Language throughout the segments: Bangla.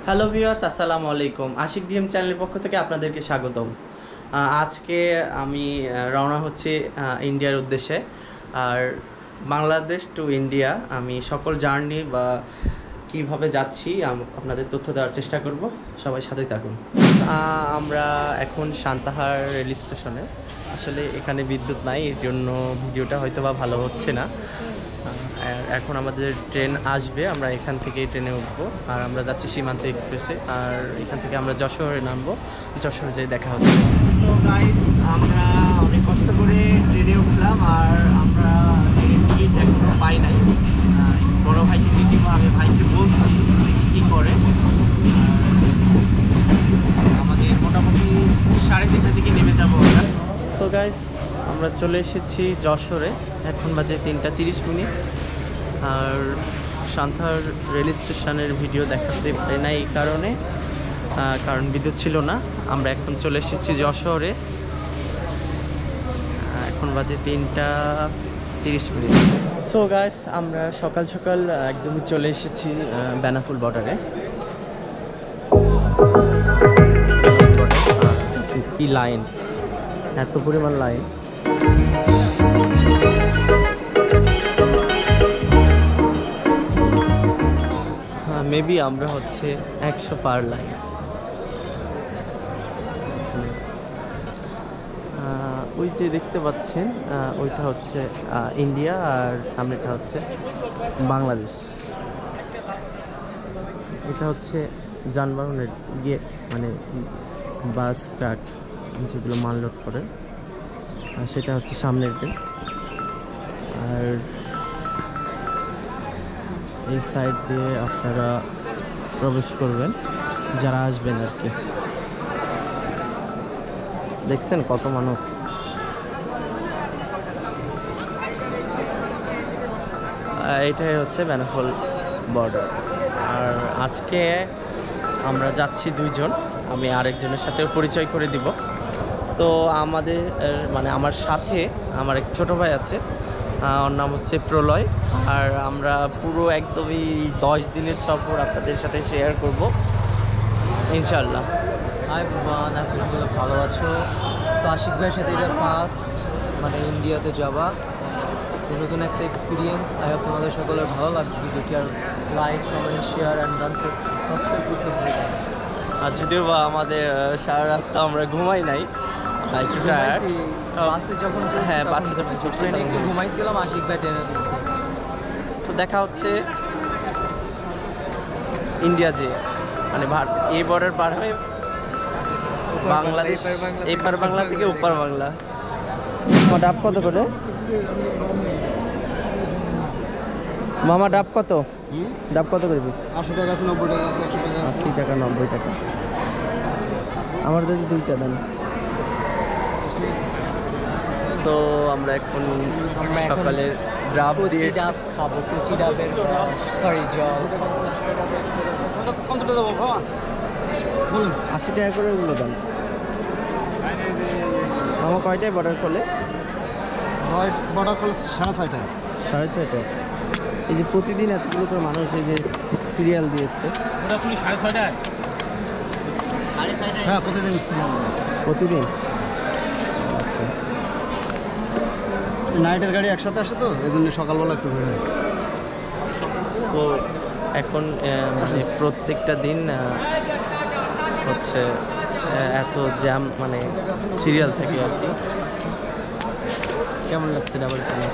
হ্যালো ভিউয়ার্স, আসসালামু আলাইকুম। আশিক ডিএম চ্যানেলের পক্ষ থেকে আপনাদেরকে স্বাগতম। আজকে আমি রওনা হচ্ছি ইন্ডিয়ার উদ্দেশ্যে। আর বাংলাদেশ টু ইন্ডিয়া আমি সকল জার্নি বা কীভাবে যাচ্ছি আপনাদের তথ্য দেওয়ার চেষ্টা করব। সবাই সাথেই থাকুন। আমরা এখন সান্তাহার রেল স্টেশনে। আসলে এখানে বিদ্যুৎ নাই, এর জন্য ভিডিওটা হয়তো বা ভালো হচ্ছে না। এখন আমাদের ট্রেন আসবে, আমরা এখান থেকেই ট্রেনে উঠবো। আর আমরা যাচ্ছি সীমান্ত এক্সপ্রেসে। আর এখান থেকে আমরা যশোরে নামবো, যশোরে যেয়ে দেখা হচ্ছে। সো গাইস, আমরা অনেক কষ্ট করে ট্রেনে উঠলাম আর আমরা ট্রেনের টিকিট এখনো পাই নাই। বড় ভাইকে টিকিট আমি ভাইকে বলছি কী করে। আমাদের মোটামুটি 3:30টার দিকে নেমে যাবো আমরা। সো গাইস, আমরা চলে এসেছি যশোরে। এখন বাজে 3:30। আর সান্তাহার রেল স্টেশনের ভিডিও দেখাতে পারি না এই কারণে, কারণ বিদ্যুৎ ছিল না। আমরা এখন চলে এসেছি যশোরে। এখন বাজে 3:30। সো গাইস, আমরা সকাল সকাল একদমই চলে এসেছি বেনাপোল বর্ডারে। কি লাইন, এত পরিমাণ লাইন। মেবি আমরা হচ্ছে 100 পার লাইন। ওই যে দেখতে পাচ্ছেন, ওইটা হচ্ছে ইন্ডিয়া আর সামনেটা হচ্ছে বাংলাদেশ। এটা হচ্ছে যানবাহনের গেট, মানে বাস ট্রাক যেগুলো মাল লোড করে, সেটা হচ্ছে সামনের গেট। আর এই সাইড দিয়ে আপনারা প্রবেশ করবেন যারা আসবেন আর কি। দেখছেন কত মানুষ। এটাই হচ্ছে বেনাপোল বর্ডার। আর আজকে আমরা যাচ্ছি দুইজন, আমি আরেকজনের সাথেও পরিচয় করে দিব। তো আমাদের মানে আমার সাথে আমার এক ছোটো ভাই আছে, ওর নাম হচ্ছে প্রলয়। আর আমরা পুরো একদমই 10 দিনের সফর আপনাদের সাথে শেয়ার করব ইনশাল্লাহ। হাই ভুবন, আপনি ভালো আছো? সো আশিক ভাইয়ের সাথে এটা ফার্স্ট মানে ইন্ডিয়াতে যাওয়া, নতুন একটা এক্সপিরিয়েন্স। আই হোপ তোমাদের সকলের ভালো লাগবে ভিডিওটি। আর like, comment, share and subscribe করতে ভুলবেন না। আর যদিও বা আমাদের সারা রাস্তা আমরা ঘুমাই নাই, একটু টায়ার্ড। বাসে যখন হ্যাঁ, বাসে যখন ট্রেনে একটু ঘুমাইছিলাম, আশিক ভাই ট্রেনে। তো দেখা হচ্ছে ইন্ডিয়া যে মানে এই বর্ডার পার হয়ে বাংলাদেশ, এপার বাংলা থেকে ওপার বাংলা। ডাব কত করে মামা? ডাব কত? ডাব কত করে পিস? 80 টাকা আছে, 90 টাকা আছে, 100 টাকা আছে। 80 টাকা, 90 টাকা। আমার যদি 2টা দেন। তো আমরা এখন সকালে ডাব দিয়ে ডাব খাবো, কুচি ডাবের সরি জল। কতটা দেবো বাবা? বলুন। 80 টাকা করে ওগুলো দেন মামা। কয়টায় বর্ডার খোলে? বর্ডার খোলে 6:30টায়। 6:30টায়। এই যে প্রতিদিন এতগুলো করে মানুষ এই যে সিরিয়াল দিয়েছে। ওটা খুলি 6:30টায়। হ্যাঁ, প্রতিদিন। আচ্ছা, নাইটের গাড়ি একসাথে আসে তো, এই জন্য সকালবেলা একটু ভিড় হয়। তো এখন মানে প্রত্যেকটা দিন হচ্ছে এত জ্যাম, মানে সিরিয়াল থেকে আর কি। কেমন লাগছে ডাবল খানা?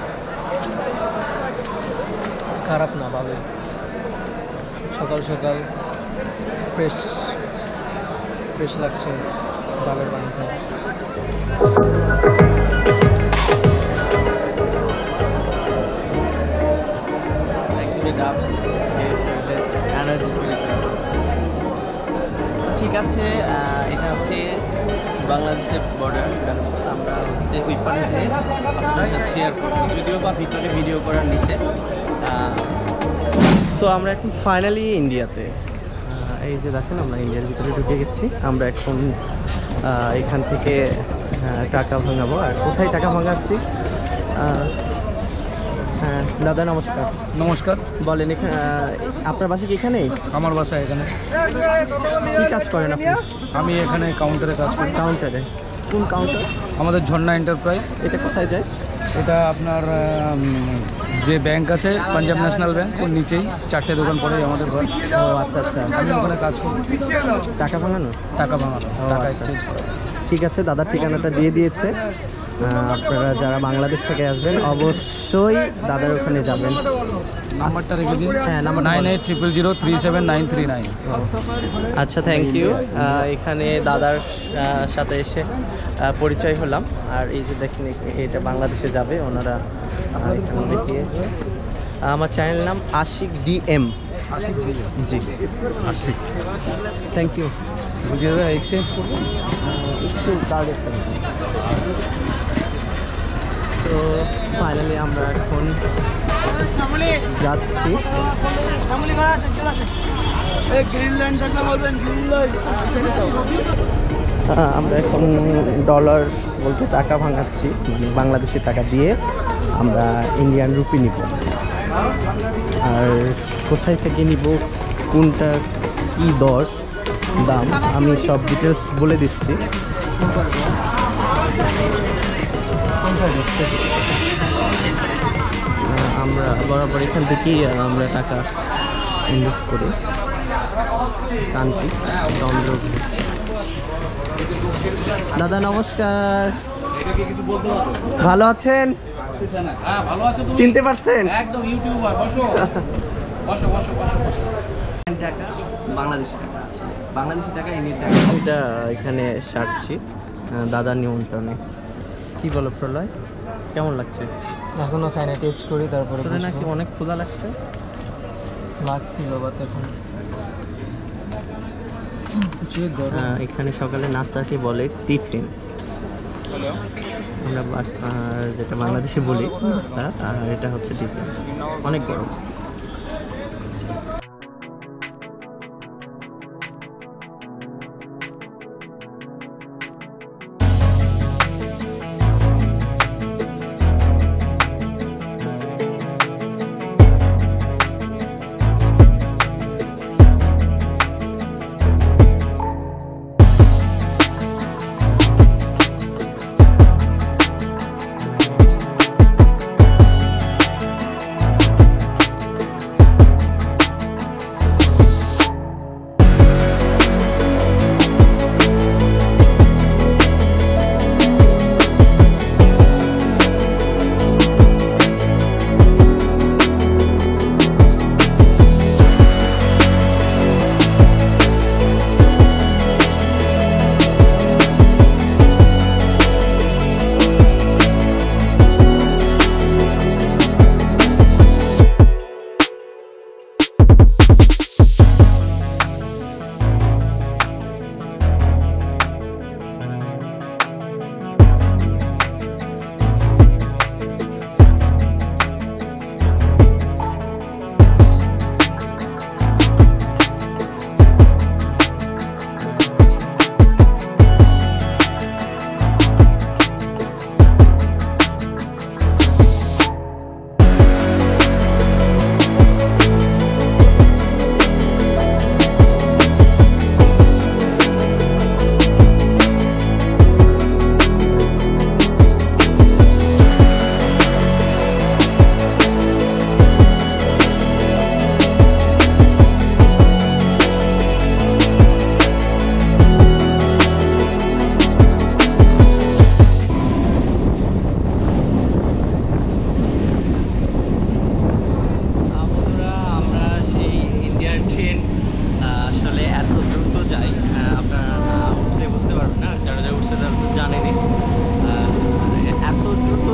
খারাপ না, ভালো। সকাল সকাল ফ্রেশ লাগছে ডাবের পানি খায়। ঠিক আছে, এটা হচ্ছে বাংলাদেশের বর্ডার। আমরা হচ্ছে ওই পাশে যেয়ে আপনাদের সাথে শেয়ার করবো, যদিও বা ভিতরে ভিডিও করার নিষেধ। সো আমরা এখন ফাইনালি ইন্ডিয়াতে। এই যে দেখেন, আমরা ইন্ডিয়ার ভিতরে ঢুকে গেছি। আমরা এখন এখান থেকে টাকা ভাঙাবো। আর কোথায় টাকা ভাঙাচ্ছি? হ্যাঁ, দাদা নমস্কার। নমস্কার। বলেন এখানে আপনার বাসা কি এখানে? আমার বাসা এখানে। কি কাজ করেন আপনি? আমি এখানে কাউন্টারে কাজ করি। কাউন্টারে? কোন কাউন্টার? আমাদের ঝর্ণা এন্টারপ্রাইজ। এটা কোথায় যায়? এটা আপনার যে ব্যাংক আছে পাঞ্জাব ন্যাশনাল ব্যাংক, ওর নিচেই 4টে দোকান পরেই আমাদের ঘর। ও আচ্ছা আচ্ছা। আমি ওখানে কাজ করি। টাকা ভাঙানো? টাকা ভাঙানো, টাকা আচ্ছা। এক্সচেঞ্জ করা। ঠিক আছে, দাদার ঠিকানাটা দিয়ে দিয়েছে। আপনারা যারা বাংলাদেশ থেকে আসবেন অবশ্যই দাদার ওখানে যাবেন। নাম্বারটা রেখে দিন। হ্যাঁ, নাম্বার 9800037939। আচ্ছা, থ্যাংক ইউ। এখানে দাদার সাথে এসে পরিচয় হলাম। আর এই যে দেখেন এটা বাংলাদেশে যাবে ওনারা এখানে দেখিয়েছে। আমার চ্যানেল নাম আশিক ডিএম। জি আশিক। Thank you. বুঝিয়ে দাদা এক্সচেঞ্জ করবো একটু টার্গেট করেন। তো ফাইনালি আমরা এখন যাচ্ছি। আমরা এখন ডলার বলতে টাকা ভাঙাচ্ছি, মানে বাংলাদেশি টাকা দিয়ে আমরা ইন্ডিয়ান রুপি নিব। আর কোথায় থেকে নিব, কোনটা কী দর দাম আমি সব ডিটেলস বলে দিচ্ছি। আমরা বরাবর এখান থেকেই আমরা টাকা ইনভেস্ট করি। কান্তি চন্দ্র। দাদা নমস্কার, ভালো আছেন? হ্যাঁ ভালো আছো তুমি? চিনতে পারছেন? একদম ইউটিউবার। বসো বসো বসো বসো বসো। টাকা বাংলাদেশি টাকা আছে, বাংলাদেশি টাকা ইন্ডিয়ান টাকা। এটা এখানে সারছি দাদার নিমন্ত্রণে। কি বলো প্রলয়, কেমন লাগছে? এখনো খাই না, টেস্ট করি তারপরে তোদের নাকি অনেক ক্ষুধা লাগছে? লাগছিল বাট এখন যে গরম। এখানে সকালে নাস্তাকে বলে টিফিন। আমরা যেটা বাংলাদেশে বলি নাস্তা, আর এটা হচ্ছে টিফিন। অনেক গরম।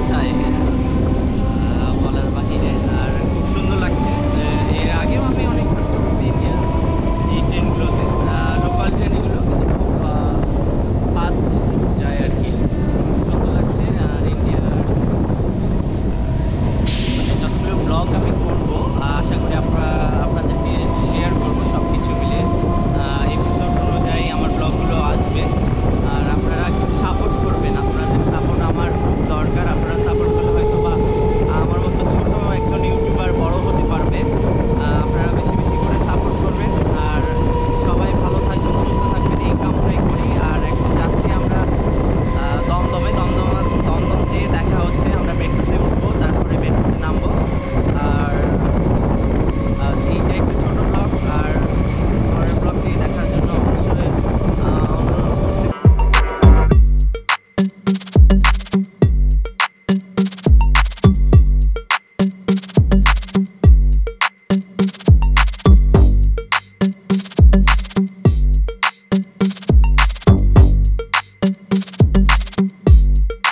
যায়